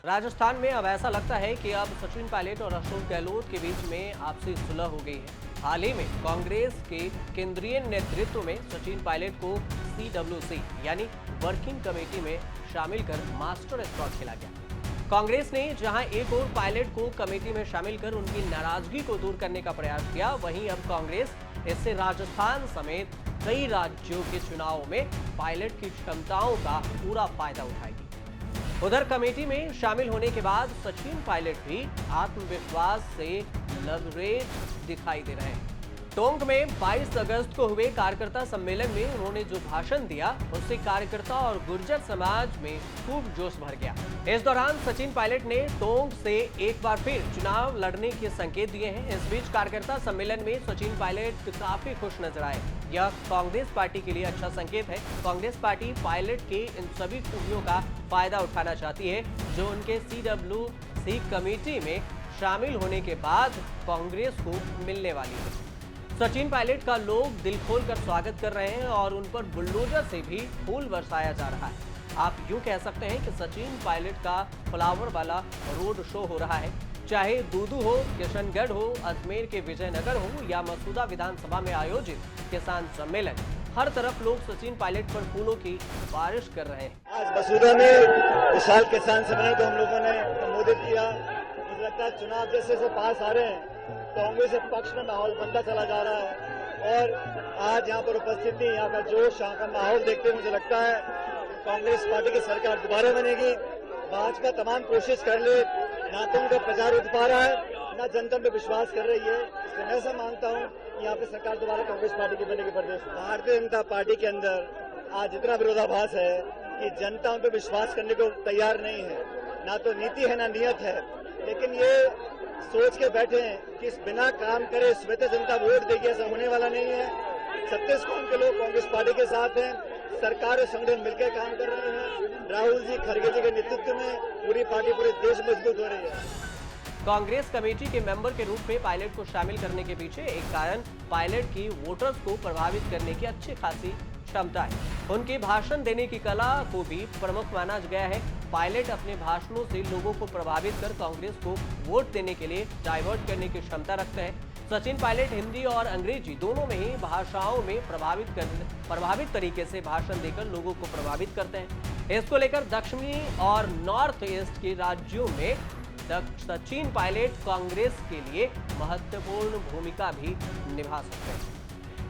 राजस्थान में अब ऐसा लगता है कि अब सचिन पायलट और अशोक गहलोत के बीच में आपसी सुलह हो गई है। हाल ही में कांग्रेस के केंद्रीय नेतृत्व में सचिन पायलट को CWC यानी वर्किंग कमेटी में शामिल कर मास्टर स्ट्रोक खेला गया। कांग्रेस ने जहां एक और पायलट को कमेटी में शामिल कर उनकी नाराजगी को दूर करने का प्रयास किया, वहीं अब कांग्रेस इससे राजस्थान समेत कई राज्यों के चुनावों में पायलट की क्षमताओं का पूरा फायदा उठाएगी। उधर कमेटी में शामिल होने के बाद सचिन पायलट भी आत्मविश्वास से लबरेज दिखाई दे रहे हैं। टोंक में 22 अगस्त को हुए कार्यकर्ता सम्मेलन में उन्होंने जो भाषण दिया उससे कार्यकर्ता और गुर्जर समाज में खूब जोश भर गया। इस दौरान सचिन पायलट ने टोंक से एक बार फिर चुनाव लड़ने के संकेत दिए हैं। इस बीच कार्यकर्ता सम्मेलन में सचिन पायलट काफी खुश नजर आए। यह कांग्रेस पार्टी के लिए अच्छा संकेत है। कांग्रेस पार्टी पायलट के इन सभी खूबियों का फायदा उठाना चाहती है जो उनके CWC कमेटी में शामिल होने के बाद कांग्रेस को मिलने वाली है। सचिन पायलट का लोग दिल खोलकर स्वागत कर रहे हैं और उन पर बुलडोजर से भी फूल बरसाया जा रहा है। आप यूं कह सकते हैं कि सचिन पायलट का फ्लावर वाला रोड शो हो रहा है। चाहे दूदू हो, किशनगढ़ हो, अजमेर के विजयनगर हो या मसूदा विधानसभा में आयोजित किसान सम्मेलन, हर तरफ लोग सचिन पायलट पर फूलों की बारिश कर रहे हैं। आज मसूदा में विशाल किसान सम्मेलन को हम लोगों ने संबोधित किया। मुझे लगता है चुनाव जैसे से पास आ रहे हैं, कांग्रेस के पक्ष में माहौल बनता चला जा रहा है और आज यहाँ पर उपस्थिति, यहाँ का जोश, यहाँ का माहौल देखते हुए मुझे लगता है कांग्रेस पार्टी की सरकार दोबारा बनेगी। भाजपा तमाम कोशिश कर ले, ना तो उनका प्रचार उठ पा रहा है, ना जनता पे विश्वास कर रही है। इसलिए मैं ऐसा मानता हूँ कि यहाँ पे सरकार दोबारा कांग्रेस पार्टी की बनेगी प्रदेश में। भारतीय जनता पार्टी के अंदर आज इतना विरोधाभास है कि जनता उन पर विश्वास करने को तैयार नहीं है। ना तो नीति है, ना नियत है। लेकिन ये सोच के बैठे हैं कि इस बिना काम करे श्वेत जनता वोट देगी, ऐसा होने वाला नहीं है। छत्तीसगढ़ के लोग कांग्रेस पार्टी के साथ हैं, सरकार और संगठन मिलकर काम कर रहे हैं। राहुल जी, खड़गे जी के नेतृत्व में पूरी पार्टी पूरे देश मजबूत हो रही है। कांग्रेस कमेटी के मेंबर के रूप में पायलट को शामिल करने के पीछे एक कारण पायलट की वोटर्स को प्रभावित करने की अच्छी खासी क्षमता है। उनकी भाषण देने की कला को भी प्रमुख माना गया है। पायलट अपने भाषणों से लोगों को प्रभावित कर कांग्रेस को वोट देने के लिए डाइवर्ट करने की क्षमता रखते हैं। सचिन पायलट हिंदी और अंग्रेजी दोनों में ही भाषाओं में प्रभावित तरीके से भाषण देकर लोगों को प्रभावित करते हैं। इसको लेकर दक्षिणी और नॉर्थ ईस्ट के राज्यों में सचिन पायलट कांग्रेस के लिए महत्वपूर्ण भूमिका भी निभा सकते हैं,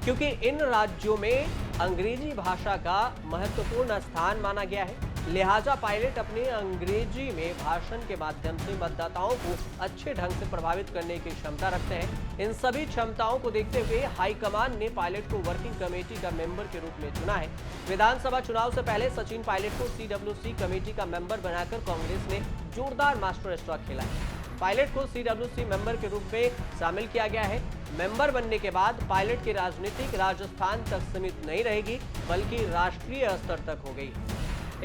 क्योंकि इन राज्यों में अंग्रेजी भाषा का महत्वपूर्ण स्थान माना गया है। लिहाजा पायलट अपने अंग्रेजी में भाषण के माध्यम से मतदाताओं को अच्छे ढंग से प्रभावित करने की क्षमता रखते हैं। इन सभी क्षमताओं को देखते हुए हाईकमान ने पायलट को वर्किंग कमेटी का मेंबर के रूप में चुना है। विधानसभा चुनाव से पहले सचिन पायलट को CWC कमेटी का मेंबर बनाकर कांग्रेस ने जोरदार मास्टर स्ट्रोक खेला है। पायलट को CWC मेंबर के रूप में शामिल किया गया है। मेंबर बनने के बाद पायलट की राजनीति राजस्थान तक सीमित नहीं रहेगी, बल्कि राष्ट्रीय स्तर तक हो गई।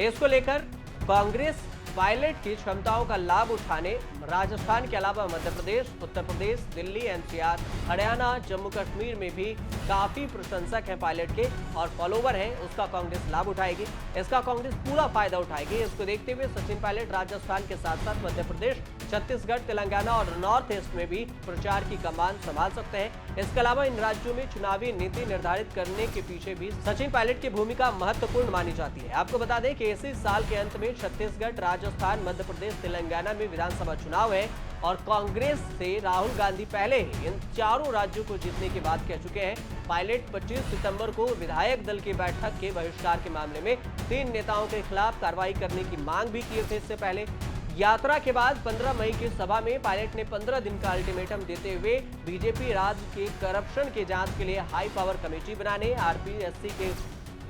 इसको लेकर कांग्रेस पायलट की क्षमताओं का लाभ उठाने राजस्थान के अलावा मध्य प्रदेश, उत्तर प्रदेश, दिल्ली, NCR, हरियाणा, जम्मू कश्मीर में भी काफी प्रशंसक हैं पायलट के और फॉलोवर हैं, उसका कांग्रेस लाभ उठाएगी। इसका कांग्रेस पूरा फायदा उठाएगी। इसको देखते हुए सचिन पायलट राजस्थान के साथ साथ मध्य प्रदेश, छत्तीसगढ़, तेलंगाना और नॉर्थ ईस्ट में भी प्रचार की कमान संभाल सकते हैं। इसके अलावा इन राज्यों में चुनावी नीति निर्धारित करने के पीछे भी सचिन पायलट की भूमिका महत्वपूर्ण मानी जाती है। आपको बता दें कि इसी साल के अंत में छत्तीसगढ़, राजस्थान, मध्य प्रदेश, तेलंगाना में विधानसभा चुनाव है और कांग्रेस से राहुल गांधी पहले ही इन चारों राज्यों को जीतने की बात कह चुके हैं। पायलट 25 सितंबर को विधायक दल की बैठक के बहिष्कार के मामले में 3 नेताओं के खिलाफ कार्रवाई करने की मांग भी की थी। इससे पहले यात्रा के बाद 15 मई की सभा में पायलट ने 15 दिन का अल्टीमेटम देते हुए बीजेपी राज के करप्शन की जांच के लिए हाई पावर कमेटी बनाने, RPSC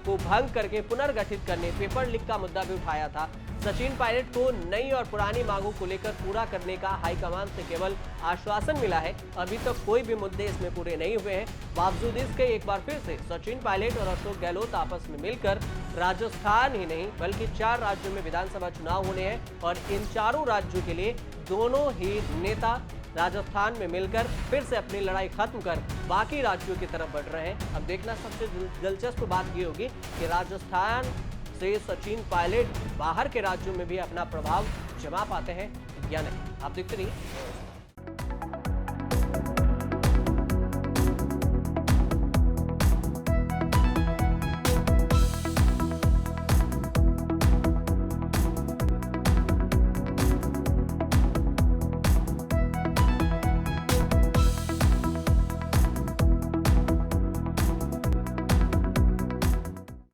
को भंग करके पुनर्गठित करने, पेपर लीक का मुद्दा भी उठाया था। सचिन पायलट को नई और पुरानी मांगों को लेकर पूरा करने का हाईकमान से केवल आश्वासन मिला है। अभी तक कोई भी मुद्दे इसमें पूरे नहीं हुए हैं। बावजूद इसके एक बार फिर से सचिन पायलट और अशोक गहलोत आपस में मिलकर राजस्थान ही नहीं बल्कि 4 राज्यों में विधानसभा चुनाव होने हैं और इन चारों राज्यों के लिए दोनों ही नेता राजस्थान में मिलकर फिर से अपनी लड़ाई खत्म कर बाकी राज्यों की तरफ बढ़ रहे हैं। अब देखना सबसे दिलचस्प बात ये होगी कि राजस्थान से सचिन पायलट बाहर के राज्यों में भी अपना प्रभाव जमा पाते हैं या नहीं। आप देखते रहिए।